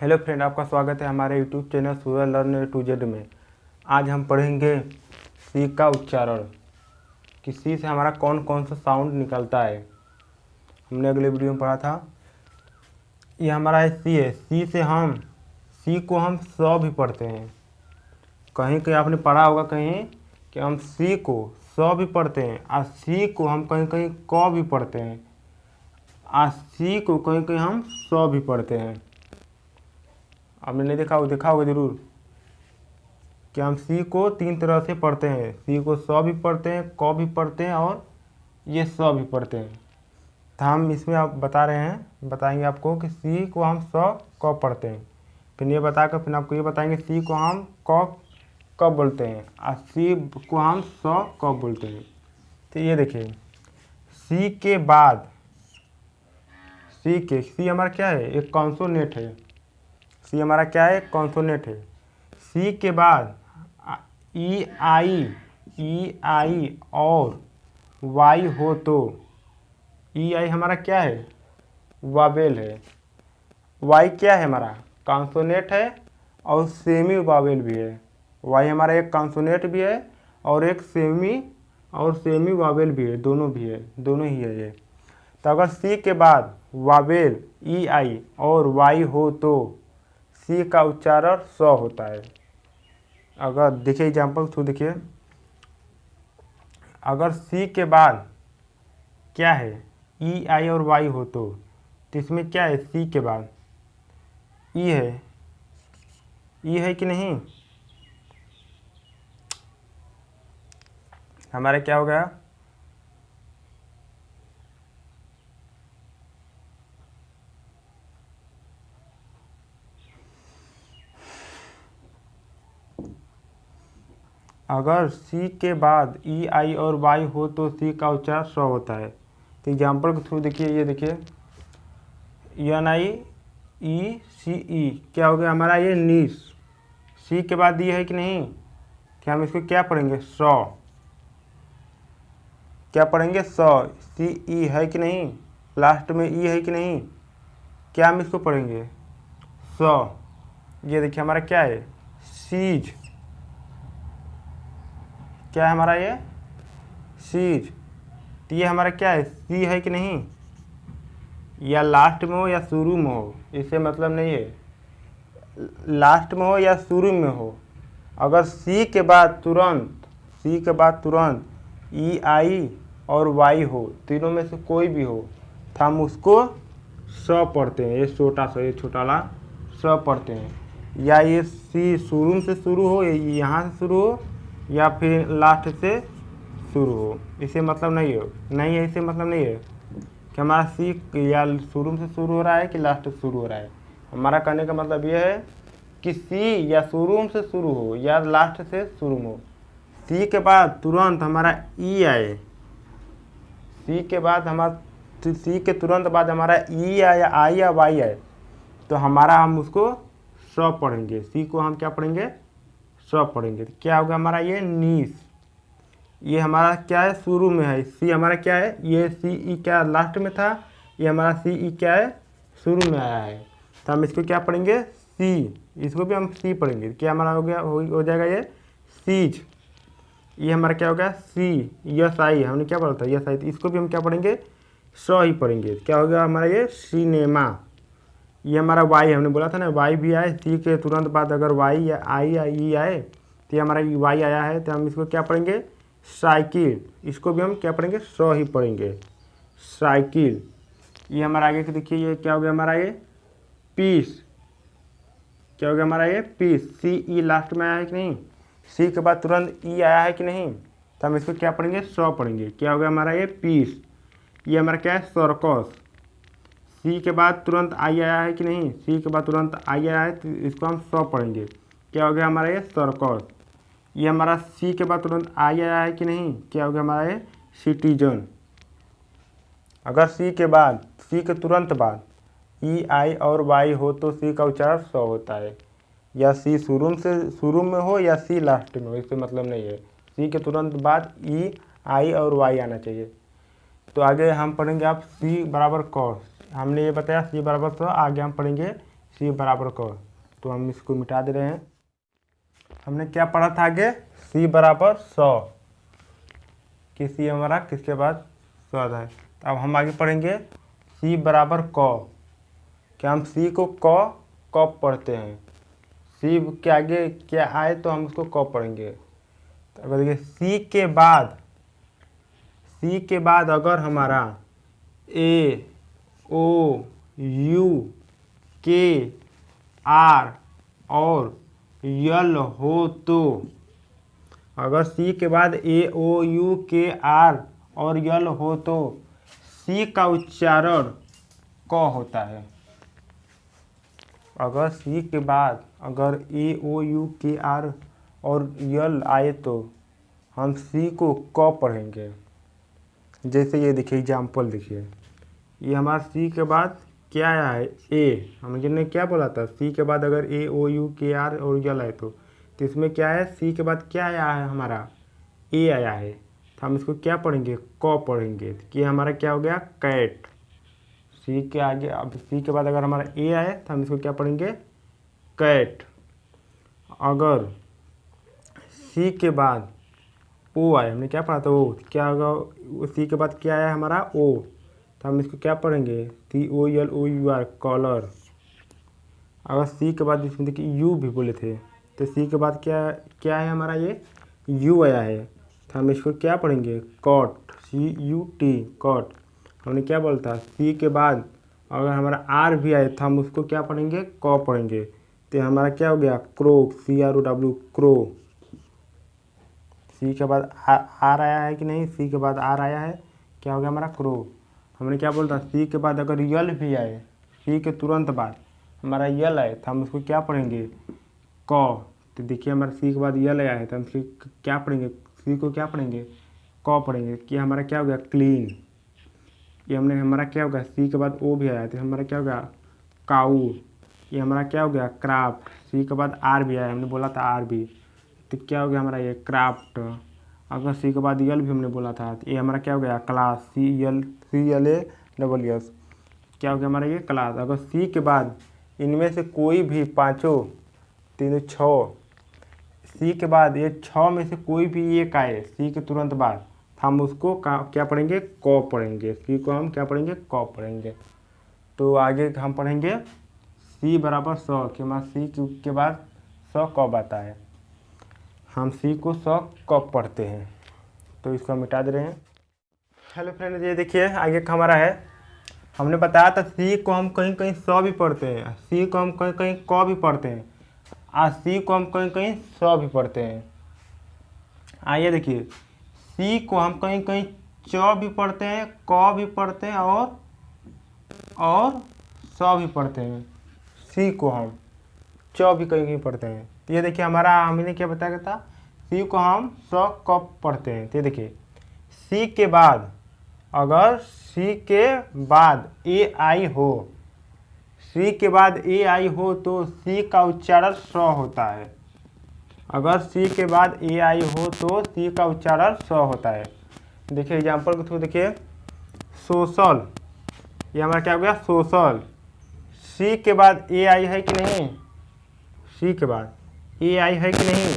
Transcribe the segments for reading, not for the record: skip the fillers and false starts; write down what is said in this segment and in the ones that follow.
Hello friend, आपका स्वागत है हमारे YouTube channel Surya learn A to Z में। आज हम पढ़ेंगे सी का उच्चारण कि सी से हमारा कौन कौन सा साउंड निकलता है। हमने अगले वीडियो में पढ़ा था। ये हमारा सी है। सी को हम स भी पढ़ते हैं। कहीं कहीं आपने पढ़ा होगा कहीं कि हम सी को स भी पढ़ते हैं और सी को हम कहीं कहीं क भी पढ़ते हैं और सी को कहीं कहीं हम स भी पढ़ते हैं। आपने नहीं देखा होगा जरूर कि हम सी को तीन तरह से पढ़ते हैं। सी को स भी पढ़ते हैं, क भी पढ़ते हैं और ये स भी पढ़ते हैं। तो हम इसमें आप बताएंगे आपको कि सी को हम स क पढ़ते हैं। फिर ये बताकर फिर आपको ये बताएंगे सी को हम क कब बोलते हैं और सी को हम स कब बोलते हैं। तो ये देखिए, सी के बाद सी हमारा क्या है? एक कॉन्सोनेंट है। सी हमारा क्या है? कॉन्सोनेंट है। सी के बाद ई आई और वाई हो तो ई आई हमारा क्या है? वावेल है। वाई क्या है? हमारा कॉन्सोनेंट है और सेमी वावेल भी है। वाई हमारा एक कॉन्सोनेंट भी है और एक सेमी वावेल भी है। दोनों ही है ये। तो अगर सी के बाद वावेल ई आई और वाई हो तो सी का उच्चारण स होता है। अगर देखिए एग्जाम्पल थ्रू देखिए, अगर सी के बाद क्या है? ई आई और वाई हो तो इसमें क्या है? सी के बाद ई है कि नहीं? हमारा क्या हो गया? अगर सी के बाद ई आई और वाई हो तो सी का उच्चारण स होता है। तो एग्जाम्पल के थ्रू देखिए, ये देखिए NIECE क्या हो गया हमारा? ये नीस। सी के बाद ये है कि नहीं? कि हम इसको क्या पढ़ेंगे? स। क्या पढ़ेंगे? स। सी ई है कि नहीं? लास्ट में ई है कि नहीं? क्या हम इसको पढ़ेंगे? स। ये देखिए हमारा क्या है? सीज। क्या है हमारा? ये सीज। तो ये हमारा क्या है? सी है कि नहीं? या लास्ट में हो या शुरू में हो, इससे मतलब नहीं है। लास्ट में हो या शुरू में हो, अगर सी के बाद तुरंत ई आई और वाई हो, तीनों में से कोई भी हो तो हम उसको स पढ़ते हैं। ये छोटा वाला स पढ़ते हैं। या ये सी शुरू से शुरू हो, यहाँ से शुरू हो या फिर लास्ट से शुरू हो, इसे मतलब नहीं है। इसे मतलब नहीं है कि हमारा सी या शुरू से शुरू हो रहा है कि लास्ट से शुरू हो रहा है। हमारा कहने का मतलब ये है कि सी या शुरू से शुरू हो या लास्ट से शुरू हो। सी के बाद तुरंत हमारा ई आए, सी के तुरंत बाद हमारा ई या आई या वाई आए तो हम उसको स पढ़ेंगे। सी को हम क्या पढ़ेंगे? स पढ़ेंगे। तो क्या होगा हमारा? ये नीस। ये हमारा क्या है? शुरू में है। सी हमारा क्या है? ये सी ई क्या लास्ट में था? ये हमारा सी ई क्या है? शुरू में आया है। तो हम इसको क्या पढ़ेंगे? सी। इसको भी हम सी पढ़ेंगे। क्या हमारा हो गया? हो जाएगा ये सीज। ये हमारा क्या होगा? सी यस आई। हमने क्या पढ़ा था? Yes I. तो इसको भी हम क्या पढ़ेंगे? स ही पढ़ेंगे। क्या हो गया हमारा? ये सिनेमा। ये हमारा वाई, हमने बोला था ना वाई भी आए। सी के तुरंत बाद अगर वाई या आई या ई आए तो ये हमारा वाई आया है तो हम इसको क्या पढ़ेंगे? साइकिल। इसको भी हम क्या पढ़ेंगे? स ही पढ़ेंगे। साइकिल। ये हमारा आगे के देखिए, ये क्या हो गया हमारा? ये पीस। क्या हो गया हमारा? ये पीस। सी ई लास्ट में आया है कि नहीं? सी के बाद तुरंत ई आया है कि नहीं? तो हम इसको क्या पढ़ेंगे? स पढ़ेंगे। क्या हो गया हमारा? ये पीस। ये हमारा क्या है? सर्कस। सी के बाद तुरंत आई आया है कि नहीं? सी के बाद तुरंत आई आया है तो इसको हम स पढ़ेंगे। क्या हो गया हमारा? ये सर्कस। ये हमारा सी के बाद तुरंत आई आया है कि नहीं? क्या हो गया हमारा? ये सिटीजन। अगर सी के तुरंत बाद ई आई और वाई हो तो सी का उच्चारण स होता है। या सी शुरू में हो या सी लास्ट में हो, इससे मतलब नहीं है। सी के तुरंत बाद ई आई और वाई आना चाहिए। तो आगे हम पढ़ेंगे आप सी बराबर क। हमने ये बताया सी बराबर स। आगे हम पढ़ेंगे सी बराबर क। तो हम इसको मिटा दे रहे हैं। हमने क्या पढ़ा था आगे, सी बराबर 100 कि सी हमारा किसके बाद 100 आता है। अब हम आगे पढ़ेंगे सी बराबर क। क्या हम सी को कब पढ़ते हैं, सी के आगे क्या आए तो हम उसको क पढ़ेंगे। तो अगर देखिए सी के बाद अगर हमारा ए ओ यू के आर और यल हो तो, अगर सी के बाद ए ओ यू के आर और यल हो तो सी का उच्चारण क होता है। अगर सी के बाद अगर ए ओ यू के आर और यल आए तो हम सी को क पढ़ेंगे। जैसे ये देखिए एग्जाम्पल देखिए, ये हमारा सी के बाद क्या आया है, ए। हमने क्या बोला था, सी के बाद अगर ए ओ यू के आर और यल आए तो इसमें क्या है, सी के बाद क्या आया है हमारा, ए आया है। तो हम इसको क्या पढ़ेंगे, क पढ़ेंगे। कि हमारा क्या हो गया, कैट। सी के आगे अब सी के बाद अगर हमारा ए आए तो हम इसको क्या पढ़ेंगे, कैट। अगर सी के बाद ओ आए, हमने क्या पढ़ा था, ओ क्या होगा, सी के बाद क्या आया हमारा, ओ। तो हम इसको क्या पढ़ेंगे, COLOUR, कॉलर। अगर सी के बाद इसमें देखिए यू भी बोले थे, तो सी के बाद क्या है हमारा, ये यू आया है। तो हम इसको क्या पढ़ेंगे, कॉट, CUT, कॉट। हमने क्या बोला था, सी के बाद अगर हमारा आर भी आए तो हम उसको क्या पढ़ेंगे, क पढ़ेंगे। तो हमारा क्या हो गया, क्रो, CROW, क्रो। सी के बाद आर आया है कि नहीं, सी के बाद आर आया है, क्या हो गया हमारा, क्रो। हमने क्या बोलता, सी के बाद अगर यल भी आए, सी के तुरंत बाद हमारा यल आए तो हम उसको क्या पढ़ेंगे, क। तो देखिए हमारा सी के बाद यल आया है तो हम क्या पढ़ेंगे, सी को क्या पढ़ेंगे, क पढ़ेंगे। कि हमारा क्या हो गया, क्लीन। ये हमने हमारा क्या होगा, सी के बाद ओ भी आया तो हमारा क्या हो गया, काऊ। ये हमारा क्या हो गया, क्राफ्ट। सी के बाद आर भी आया, हमने बोला था आर भी, तो क्या हो गया हमारा ये क्राफ्ट। अगर सी के बाद यल भी हमने बोला था तो ये हमारा क्या हो गया, क्लास, CLASS। क्या हो गया हमारा ये, क्लास। अगर सी के बाद इनमें से कोई भी पाँचों, तीनों, 6, सी के बाद ये 6 में से कोई भी एक आए सी के तुरंत बाद, हम उसको क्या पढ़ेंगे, क पढ़ेंगे। सी को हम क्या पढ़ेंगे, क पढ़ेंगे। तो आगे हम पढ़ेंगे सी बराबर 100 कि हमारा सी के बाद 100 कब आता है। हम सी को 100 कब पढ़ते हैं, तो इसको हम मिटा दे रहे हैं। हेलो फ्रेंड्स, ये देखिए आगे का हमारा है, हमने बताया था सी को हम कहीं कहीं 100 भी पढ़ते हैं, सी को हम कहीं कहीं क भी पढ़ते हैं, और सी को हम कहीं कहीं 100 भी पढ़ते हैं। आइए देखिए, सी को हम कहीं कहीं च भी पढ़ते हैं, क भी पढ़ते हैं और 100 भी पढ़ते हैं। सी को हम च भी कहीं कहीं पढ़ते हैं। तो ये देखिए हमारा, हमने क्या बताया था, सी को हम 100 कब पढ़ते हैं। तो ये देखिए सी के बाद अगर सी के बाद ए आई हो, सी के बाद ए आई हो तो सी का उच्चारण 100 होता है। अगर सी के बाद ए आई हो तो सी का उच्चारण 100 होता है। देखिए एग्जाम्पल के थ्रू देखिए, सोशल, ये हमारा क्या हो गया, सोशल। सी के बाद ए आई है कि नहीं, सी के बाद ए आई है कि नहीं,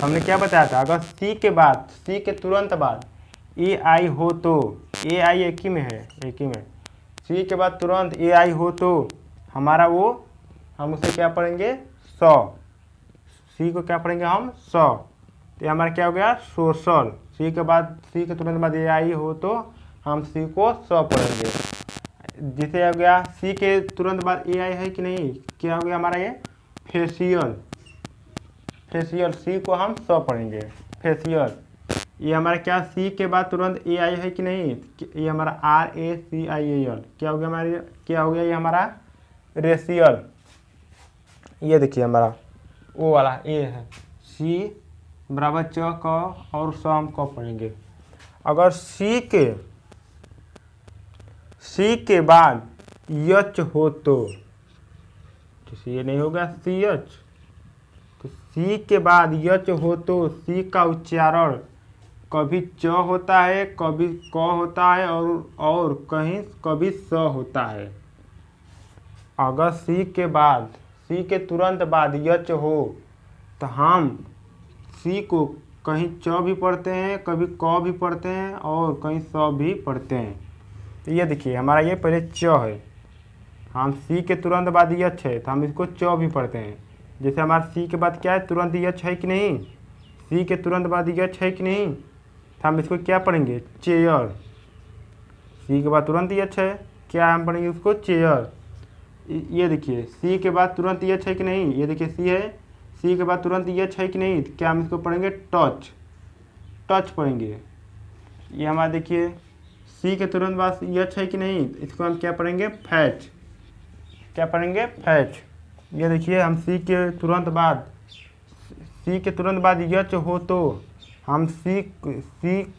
हमने क्या बताया था, अगर सी के बाद, सी के तुरंत बाद ए आई हो तो, ए आई एक ही में है, एक ही में, सी के बाद तुरंत ए आई हो तो हमारा वो, हम उसे क्या पढ़ेंगे, 100। सी को क्या पढ़ेंगे हम, 100। तो हमारा क्या हो गया, सोशल। सी के बाद, सी के तुरंत बाद ए आई हो तो हम सी को 100 पढ़ेंगे। जिसे हो गया सी के तुरंत बाद ए आई है कि नहीं, क्या हो गया हमारा ये, फेशियल। फेशियल, सी को हम 100 पढ़ेंगे, फेशियल। ये हमारा क्या, सी के बाद तुरंत ए आई है कि नहीं, ये हमारा RACIAL। क्या हो गया हमारे, क्या हो गया ये हमारा, रेशियल। ये देखिए हमारा ओ वाला ए है, सी बराबर च क और 100 हम क पढ़ेंगे। अगर सी के बाद यच हो तो, ये नहीं होगा सी एच, तो सी के बाद यच हो तो सी का उच्चारण कभी च होता है, कभी क होता है और कहीं कभी स होता है। अगर सी के बाद, सी के तुरंत बाद यच हो तो हम सी को कहीं च भी पढ़ते हैं, कभी क भी पढ़ते हैं और कहीं स भी पढ़ते हैं। तो ये देखिए हमारा ये पहले च है, हम सी के तुरंत बाद यच है तो हम इसको च भी पढ़ते हैं। जैसे हमारा सी के बाद क्या है, तुरंत यच है कि नहीं, सी के तुरंत बाद यच है कि नहीं, तो हम इसको क्या पढ़ेंगे, चेयर। सी के बाद तुरंत यच है, क्या हम पढ़ेंगे उसको, चेयर। ये देखिए सी के बाद तुरंत यच है कि नहीं, ये देखिए सी है, सी के बाद तुरंत यच है कि नहीं, तो क्या हम इसको पढ़ेंगे, टच, टच पढ़ेंगे। ये हमारा देखिए सी के तुरंत बाद यच है कि नहीं, इसको हम क्या पढ़ेंगे, फैच, क्या पढ़ेंगे, फैच। ये देखिए हम सी के तुरंत बाद, सी के तुरंत बाद यच हो तो हम सी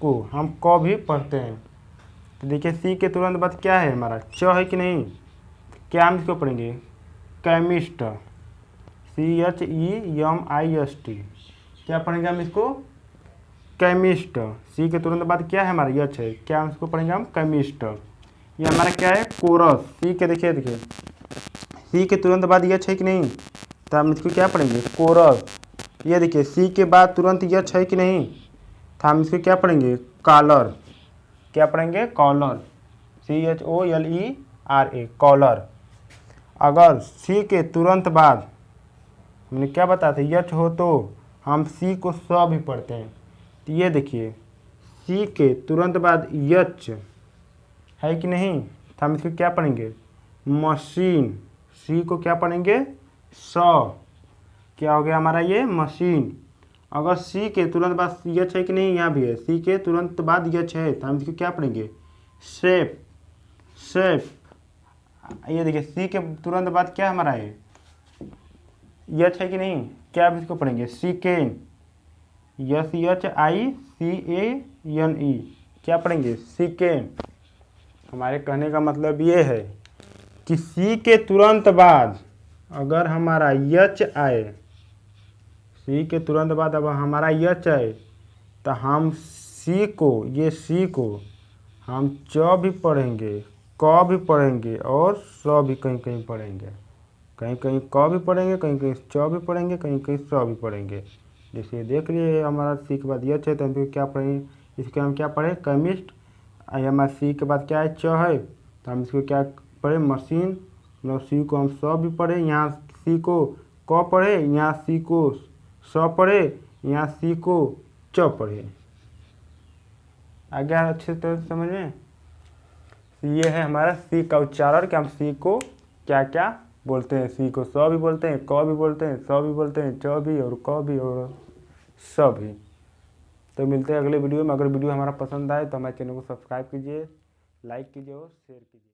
को हम क भी पढ़ते हैं। तो देखिए सी के तुरंत बाद क्या है हमारा, च है कि नहीं, क्या हम इसको पढ़ेंगे, केमिस्ट, CHEMIST, क्या पढ़ेंगे हम इसको, केमिस्ट। सी के तुरंत बाद क्या है हमारा, यच है, क्या हम इसको पढ़ेंगे हम, केमिस्ट। ये हमारा क्या है, कोरस। सी के देखिए सी के तुरंत बाद यच है कि नहीं, तो हम इसको क्या पढ़ेंगे, कोरस। ये देखिए सी के बाद तुरंत यच है कि नहीं, तो हम इसको क्या पढ़ेंगे, कॉलर, क्या पढ़ेंगे, कॉलर, CHOLERA, कॉलर। अगर सी के तुरंत बाद हमने क्या बताया था, यच हो तो हम सी को स भी पढ़ते हैं। तो ये देखिए सी के तुरंत बाद यच है कि नहीं, तो हम इसको क्या पढ़ेंगे, मशीन। सी को क्या पढ़ेंगे, स, क्या हो गया हमारा ये, मशीन। अगर सी के तुरंत बाद यच है कि नहीं, यहाँ भी है, सी के तुरंत बाद यच है तो हम इसको क्या पढ़ेंगे, शेप, शेप। ये देखिए सी के तुरंत बाद क्या हमारा है, यच है कि नहीं, क्या आप इसको पढ़ेंगे, सिकेन, SHICANE, क्या पढ़ेंगे, सिकेन। हमारे कहने का मतलब ये है कि सी के तुरंत बाद अगर हमारा यच आए, सी के तुरंत बाद अब हमारा यच आए तो हम सी को, ये सी को हम च भी पढ़ेंगे, क भी पढ़ेंगे और स भी कहीं कहीं पढ़ेंगे, कहीं कहीं क भी पढ़ेंगे, कहीं कहीं च भी पढ़ेंगे, कहीं कहीं स भी पढ़ेंगे। जैसे देख लिए हमारा सी के बाद यच है तो हम क्या पढ़ेंगे, इसके हम क्या पढ़े, केमिस्ट। हमारा सी के बाद क्या है, च है तो हम इसको क्या पढ़े, मशीन। मतलब सी को हम स भी पढ़े, यहाँ सी को क पढ़े, यहाँ सी को स पढ़े, यहाँ सी को च पढ़े। आ गया अच्छे तरह से समझ में। ये है हमारा सी का उच्चारण कि हम सी को क्या क्या बोलते हैं, सी को स भी बोलते हैं, क भी बोलते हैं, स भी बोलते हैं, च भी और क भी और स भी। तो मिलते हैं अगले वीडियो में। अगर वीडियो हमारा पसंद आए तो हमारे चैनल को सब्सक्राइब कीजिए, लाइक कीजिए और शेयर कीजिए।